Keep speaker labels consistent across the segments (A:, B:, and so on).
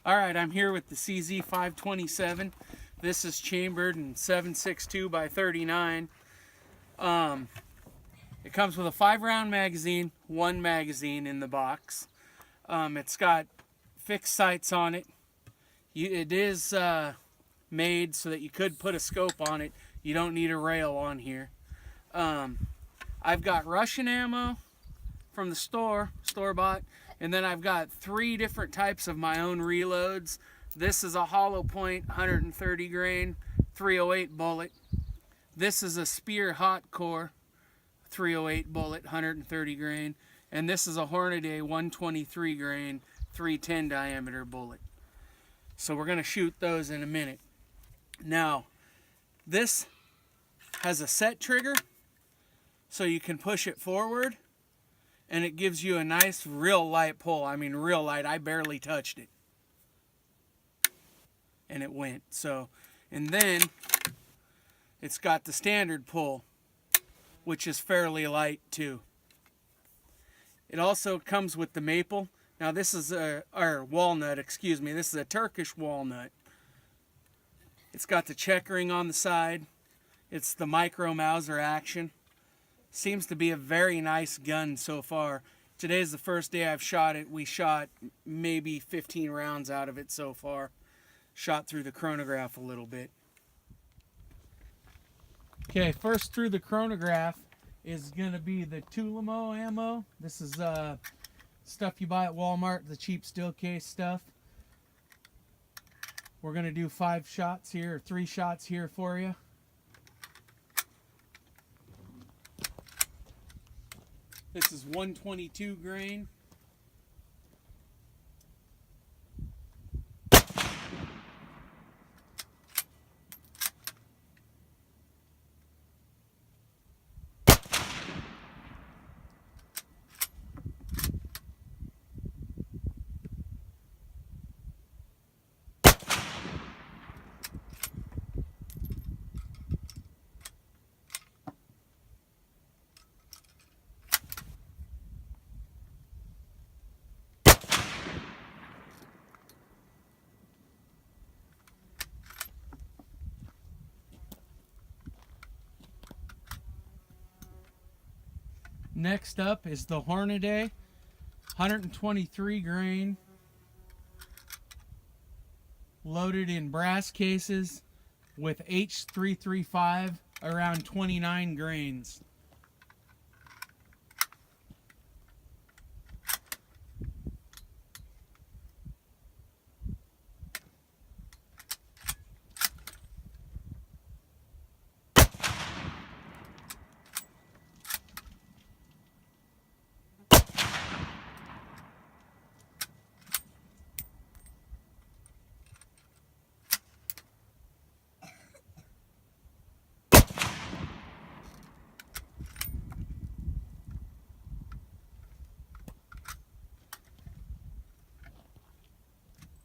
A: Alright, I'm here with the CZ527. This is chambered in 7.62 by 39. It comes with a 5-round magazine, one magazine in the box. It's got fixed sights on it. It is made so that you could put a scope on it. You don't need a rail on here. I've got Russian ammo from the store-bought, and then I've got 3 different types of my own reloads. This is a hollow point 130 grain 308 bullet. This is a Speer hot core 308 bullet 130 grain, and this is a Hornaday 123 grain 310 diameter bullet. So we're going to shoot those in a minute. Now, this has a set trigger, so you can push it forward, and it gives you a nice, real light pull. I mean, real light. I barely touched it, and it went. So, and then it's got the standard pull, which is fairly light too. It also comes with the maple. Now this is or walnut, excuse me. This is a Turkish walnut. It's got the checkering on the side. It's the micro Mauser action. Seems to be a very nice gun so far. Today's the first day I've shot it. We shot maybe 15 rounds out of it so far. Shot through the chronograph a little bit. Okay, first through the chronograph is going to be the Tula Mo Ammo. This is stuff you buy at Walmart, the cheap steel case stuff. We're going to do 5 shots here, or 3 shots here for you. This is 122 grain. Next up is the Hornaday, 123 grain, loaded in brass cases with H335, around 29 grains.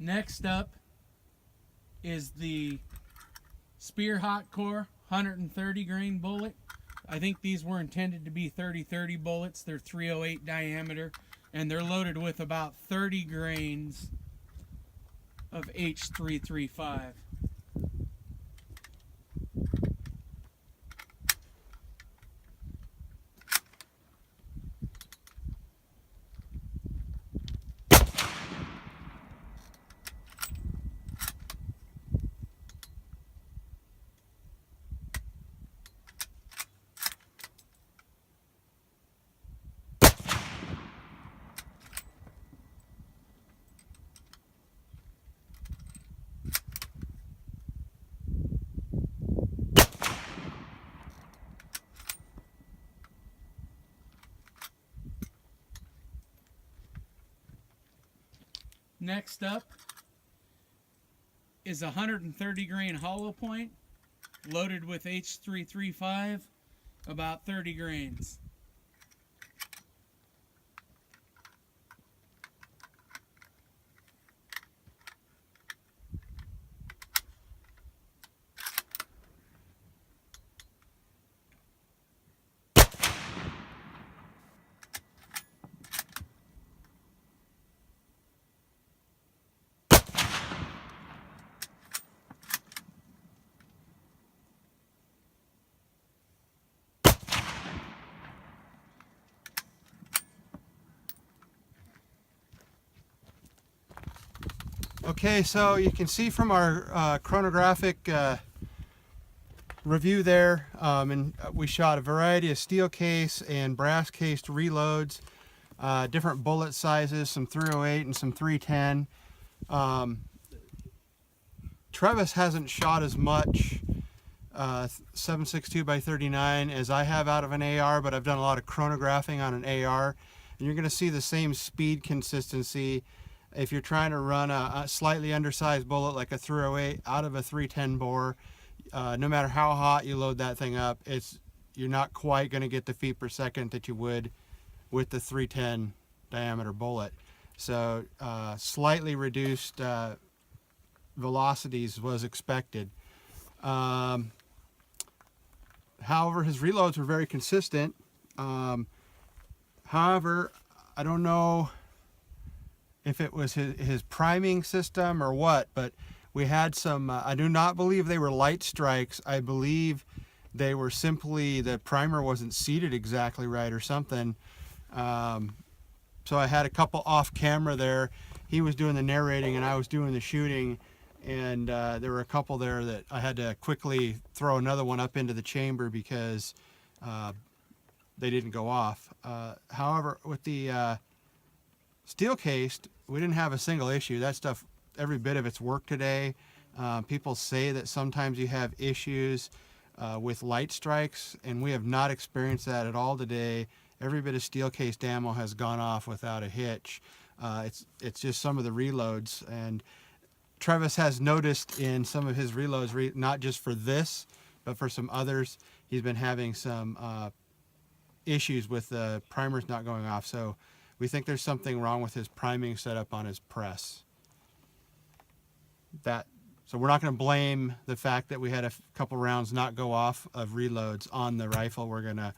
A: Next up is the Speer hot core 130 grain bullet. I think these were intended to be 30-30 bullets. They're 308 diameter, and they're loaded with about 30 grains of H335. Next up is a 130 grain hollow point loaded with H335, about 30 grains.
B: Okay, so you can see from our chronographic review there, and we shot a variety of steel case and brass cased reloads, different bullet sizes, some 308 and some 310. Travis hasn't shot as much 7.62 by 39 as I have out of an AR, but I've done a lot of chronographing on an AR, and you're going to see the same speed consistency if you're trying to run a slightly undersized bullet like a 308 out of a 310 bore. No matter how hot you load that thing up, you're not quite going to get the feet per second that you would with the 310 diameter bullet. So slightly reduced velocities was expected. However, his reloads were very consistent. However, I don't know if it was his priming system or what, but we had some, I do not believe they were light strikes. I believe they were simply, the primer wasn't seated exactly right or something. So I had a couple off camera there. He was doing the narrating and I was doing the shooting, and there were a couple there that I had to quickly throw another one up into the chamber because they didn't go off. However, with the steel cased, we didn't have a single issue. That stuff, every bit of it's worked today. People say that sometimes you have issues with light strikes, and we have not experienced that at all today. Every bit of steel cased ammo has gone off without a hitch. It's just some of the reloads, and Travis has noticed in some of his reloads, not just for this, but for some others, he's been having some issues with the primers not going off. So we think there's something wrong with his priming setup on his press. So we're not going to blame the fact that we had a couple rounds not go off of reloads on the rifle. We're going to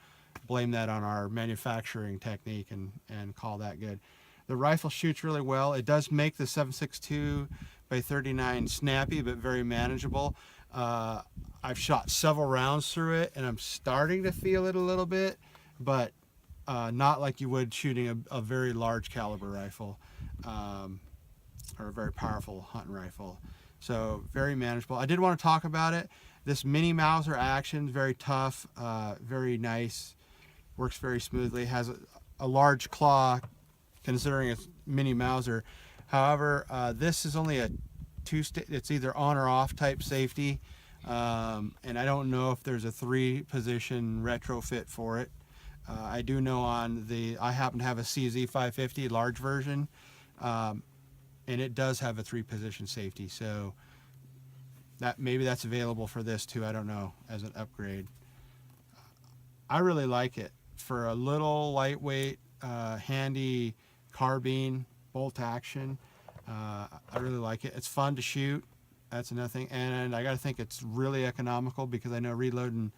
B: blame that on our manufacturing technique and call that good. The rifle shoots really well. It does make the 7.62 by 39 snappy, but very manageable. I've shot several rounds through it, and I'm starting to feel it a little bit, but not like you would shooting a very large caliber rifle or a very powerful hunting rifle. So very manageable. I did want to talk about it. This mini Mauser action, very tough, very nice, works very smoothly, has a large claw considering it's mini Mauser. However, this is only a it's either on or off type safety, and I don't know if there's a 3-position retrofit for it. I do know I happen to have a CZ 550 large version, and it does have a 3-position safety, so maybe that's available for this too. I don't know, as an upgrade. I really like it for a little lightweight, handy carbine bolt action. I really like it. It's fun to shoot. That's another thing, and I got to think it's really economical because I know reloading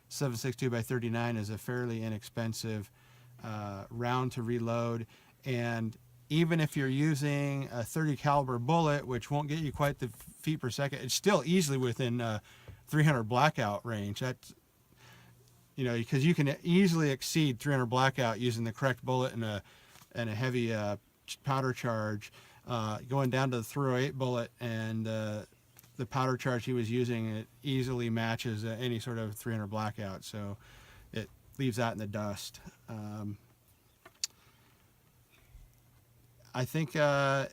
B: 7.62 by 39 is a fairly inexpensive round to reload, and even if you're using a 30 caliber bullet, which won't get you quite the feet per second, it's still easily within 300 blackout range. That's, because you can easily exceed 300 blackout using the correct bullet and a heavy powder charge. Going down to the 308 bullet and the powder charge he was using, it easily matches any sort of 300 blackout, so it leaves that in the dust. I think that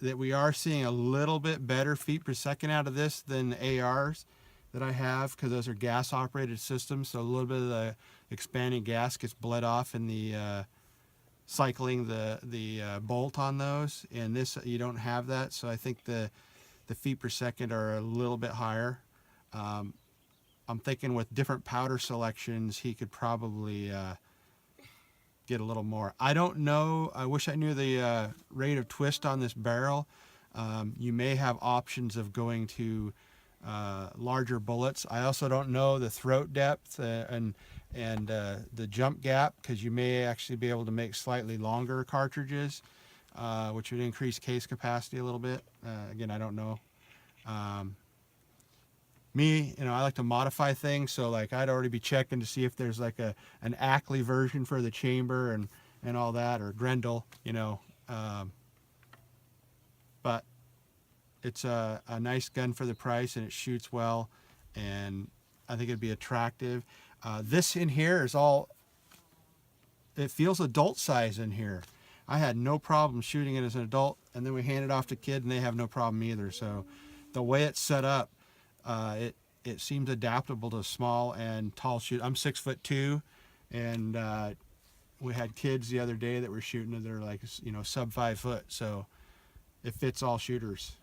B: we are seeing a little bit better feet per second out of this than the ARs that I have, because those are gas operated systems, so a little bit of the expanding gas gets bled off in the cycling the bolt on those. And this, you don't have that, so I think the feet per second are a little bit higher. I'm thinking with different powder selections he could probably get a little more. I don't know, I wish I knew the rate of twist on this barrel. You may have options of going to larger bullets. I also don't know the throat depth and the jump gap, because you may actually be able to make slightly longer cartridges, which would increase case capacity a little bit. Again, I don't know. Me, I like to modify things, so like I'd already be checking to see if there's like an Ackley version for the chamber and all that, or Grendel, but it's a nice gun for the price, and it shoots well, and I think it'd be attractive. This in here is all, it feels adult size in here. I had no problem shooting it as an adult, and then we hand it off to kid, and they have no problem either. So the way it's set up, it seems adaptable to small and tall shoot. I'm 6'2", and we had kids the other day that were shooting, and they're like, you know, sub 5 foot. So it fits all shooters.